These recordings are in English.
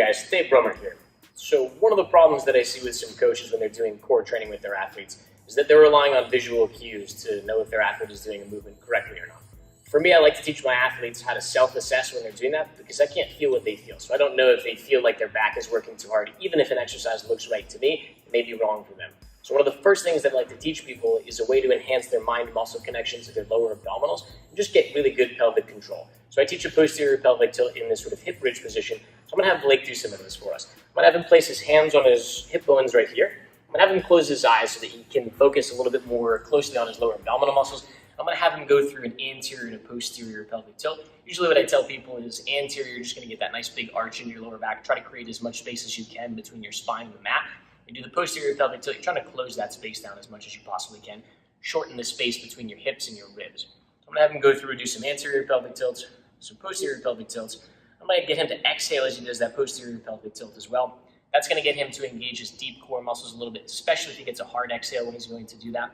guys, Dave Brummert here. So one of the problems that I see with some coaches when they're doing core training with their athletes is that they're relying on visual cues to know if their athlete is doing a movement correctly or not. For me, I like to teach my athletes how to self-assess when they're doing that because I can't feel what they feel. So I don't know if they feel like their back is working too hard. Even if an exercise looks right to me, it may be wrong for them. So one of the first things that I like to teach people is a way to enhance their mind-muscle connection to their lower abdominals and just get really good pelvic control. So I teach a posterior pelvic tilt in this sort of hip bridge position. So I'm going to have Blake do some of this for us. I'm going to have him place his hands on his hip bones right here. I'm going to have him close his eyes so that he can focus a little bit more closely on his lower abdominal muscles. I'm going to have him go through an anterior and a posterior pelvic tilt. Usually what I tell people is anterior, you're just going to get that nice big arch in your lower back. Try to create as much space as you can between your spine and the mat. You do the posterior pelvic tilt, you're trying to close that space down as much as you possibly can. Shorten the space between your hips and your ribs. So I'm going to have him go through and do some anterior pelvic tilts, some posterior pelvic tilts. I'm going to get him to exhale as he does that posterior pelvic tilt as well. That's going to get him to engage his deep core muscles a little bit, especially if he gets a hard exhale when he's going to do that.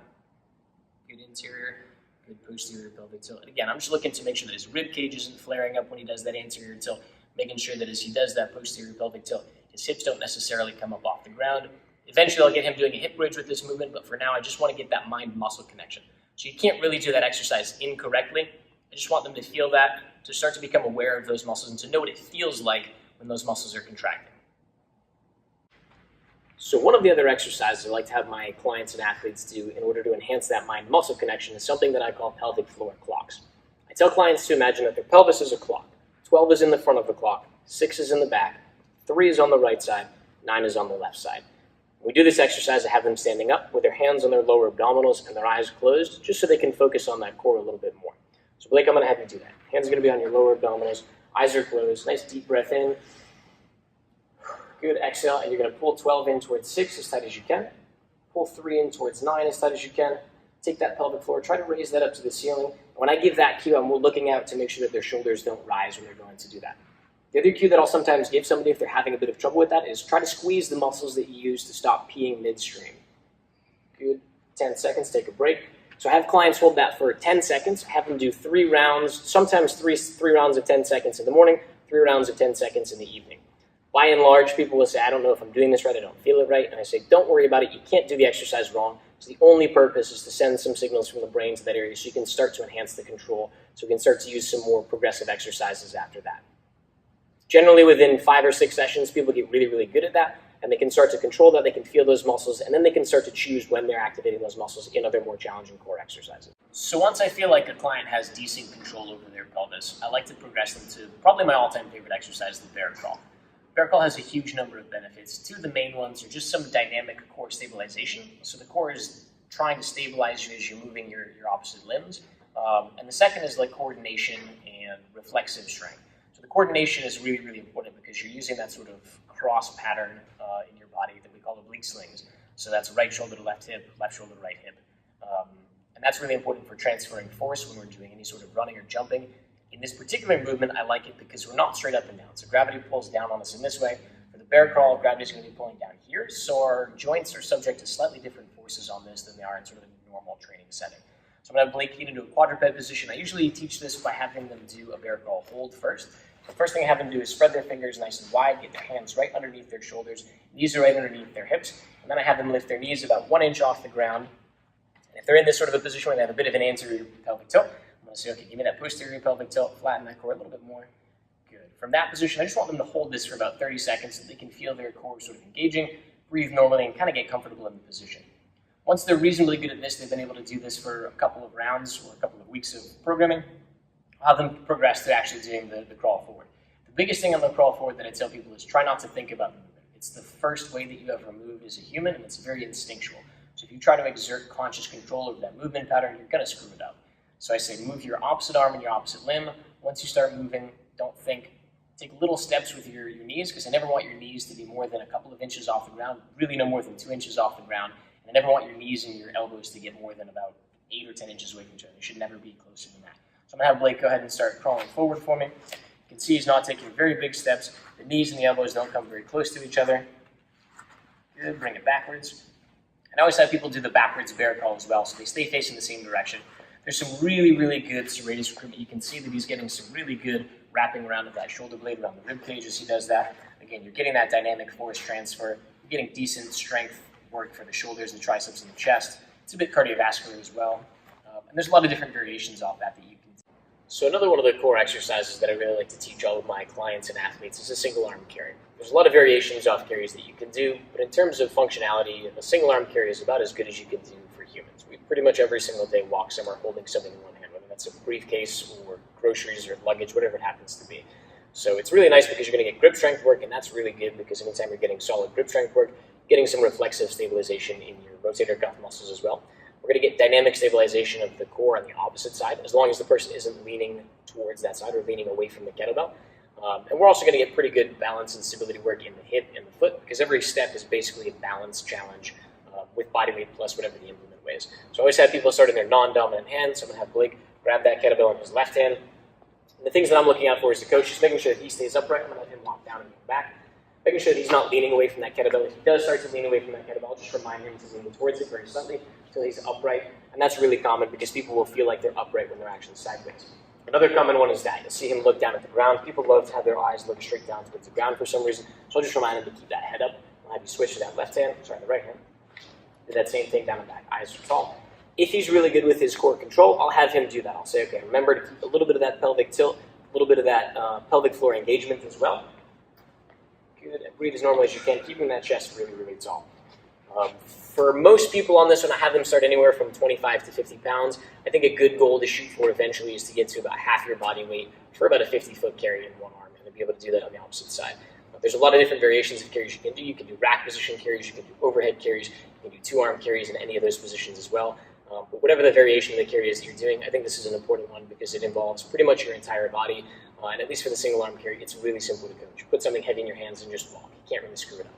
Good interior, good posterior pelvic tilt. And again, I'm just looking to make sure that his rib cage isn't flaring up when he does that anterior tilt, making sure that as he does that posterior pelvic tilt, his hips don't necessarily come up off the ground. Eventually, I'll get him doing a hip bridge with this movement, but for now, I just want to get that mind-muscle connection. So you can't really do that exercise incorrectly. I just want them to feel that, to start to become aware of those muscles and to know what it feels like when those muscles are contracting. So one of the other exercises I like to have my clients and athletes do in order to enhance that mind-muscle connection is something that I call pelvic floor clocks. I tell clients to imagine that their pelvis is a clock. 12 is in the front of the clock, 6 is in the back, 3 is on the right side, 9 is on the left side. When we do this exercise, I have them standing up with their hands on their lower abdominals and their eyes closed, just so they can focus on that core a little bit more. So Blake, I'm going to have you do that. Hands are going to be on your lower abdominals, eyes are closed, nice deep breath in. Good, exhale, and you're going to pull 12 in towards 6 as tight as you can. Pull 3 in towards 9 as tight as you can. Take that pelvic floor, try to raise that up to the ceiling. When I give that cue, I'm looking out to make sure that their shoulders don't rise when they're going to do that. The other cue that I'll sometimes give somebody if they're having a bit of trouble with that is try to squeeze the muscles that you use to stop peeing midstream. Good, 10 seconds, take a break. So I have clients hold that for 10 seconds, have them do 3 rounds, sometimes three rounds of 10 seconds in the morning, 3 rounds of 10 seconds in the evening. By and large, people will say, I don't know if I'm doing this right, I don't feel it right, and I say, don't worry about it, you can't do the exercise wrong. So the only purpose is to send some signals from the brain to that area so you can start to enhance the control, so we can start to use some more progressive exercises after that. Generally, within 5 or 6 sessions, people get really, really good at that, and they can start to control that, they can feel those muscles, and then they can start to choose when they're activating those muscles in other more challenging core exercises. So once I feel like a client has decent control over their pelvis, I like to progress them to probably my all-time favorite exercise, the bear crawl. Bear crawl has a huge number of benefits. 2 of the main ones are just some dynamic core stabilization. So the core is trying to stabilize you as you're moving your opposite limbs. And the second is like coordination and reflexive strength. So the coordination is really, really important because you're using that sort of cross pattern in your body that we call oblique slings. So that's right shoulder to left hip, left shoulder to right hip. And that's really important for transferring force when we're doing any sort of running or jumping. In this particular movement, I like it because we're not straight up and down. So gravity pulls down on us in this way. For the bear crawl, gravity is going to be pulling down here. So our joints are subject to slightly different forces on this than they are in sort of a normal training setting. So I'm going to have Blake get into a quadruped position. I usually teach this by having them do a bear crawl hold first. The first thing I have them do is spread their fingers nice and wide, get their hands right underneath their shoulders, knees are right underneath their hips, and then I have them lift their knees about 1 inch off the ground. And if they're in this sort of a position where they have a bit of an anterior pelvic tilt, I'm going to say, okay, give me that posterior pelvic tilt, flatten that core a little bit more. Good. From that position, I just want them to hold this for about 30 seconds so they can feel their core sort of engaging, breathe normally, and kind of get comfortable in the position. Once they're reasonably good at this, they've been able to do this for a couple of rounds or a couple of weeks of programming, I'll have them progress to actually doing the crawl forward. The biggest thing on the crawl forward that I tell people is try not to think about movement. It's the first way that you ever move as a human, and it's very instinctual. So if you try to exert conscious control over that movement pattern, you're going to screw it up. So I say move your opposite arm and your opposite limb. Once you start moving, don't think. Take little steps with your knees, because I never want your knees to be more than a couple of inches off the ground, really no more than 2 inches off the ground. And I never want your knees and your elbows to get more than about 8 or 10 inches away from each other. They should never be closer than that. So I'm going to have Blake go ahead and start crawling forward for me. You can see he's not taking very big steps. The knees and the elbows don't come very close to each other. Good, bring it backwards. And I always have people do the backwards bear crawl as well, so they stay facing the same direction. There's some really, really good serratus recruitment. You can see that he's getting some really good wrapping around of that shoulder blade around the rib cage as he does that. Again, you're getting that dynamic force transfer, you're getting decent strength work for the shoulders, the triceps, and the chest. It's a bit cardiovascular as well. And there's a lot of different variations off that you can do. So another one of the core exercises that I really like to teach all of my clients and athletes is a single arm carry. There's a lot of variations off carries that you can do, but in terms of functionality, a single arm carry is about as good as you can do for humans. We pretty much every single day walk somewhere holding something in one hand, whether that's a briefcase or groceries or luggage, whatever it happens to be. So it's really nice because you're going to get grip strength work, and that's really good because anytime you're getting solid grip strength work, getting some reflexive stabilization in your rotator cuff muscles as well. We're going to get dynamic stabilization of the core on the opposite side, as long as the person isn't leaning towards that side or leaning away from the kettlebell. And we're also going to get pretty good balance and stability work in the hip and the foot, because every step is basically a balance challenge with body weight plus whatever the implement weighs. So I always have people start in their non-dominant hand, so I'm going to have Blake grab that kettlebell in his left hand. And the things that I'm looking out for as the coach is making sure that he stays upright. I'm going to let him walk down and go back. Making sure that he's not leaning away from that kettlebell. If he does start to lean away from that kettlebell, just remind him to lean towards it very slightly until he's upright. And that's really common because people will feel like they're upright when they're actually sideways. Another common one is that. You'll see him look down at the ground. People love to have their eyes look straight down towards the ground for some reason. So I'll just remind him to keep that head up. I'll have you switch to that left hand, the right hand. Do that same thing down and back. Eyes are tall. If he's really good with his core control, I'll have him do that. I'll say, okay, remember to keep a little bit of that pelvic tilt, a little bit of that pelvic floor engagement as well. Good. And breathe as normally as you can, keeping that chest really, really tall. For most people on this one, I have them start anywhere from 25 to 50 pounds. I think a good goal to shoot for eventually is to get to about half your body weight for about a 50-foot carry in one arm, and to be able to do that on the opposite side. There's a lot of different variations of carries you can do. You can do rack position carries, you can do overhead carries, you can do two-arm carries in any of those positions as well. But whatever the variation of the carry is that you're doing, I think this is an important one because it involves pretty much your entire body. And at least for the single arm carry, it's really simple to coach. Put something heavy in your hands and just walk. You can't really screw it up.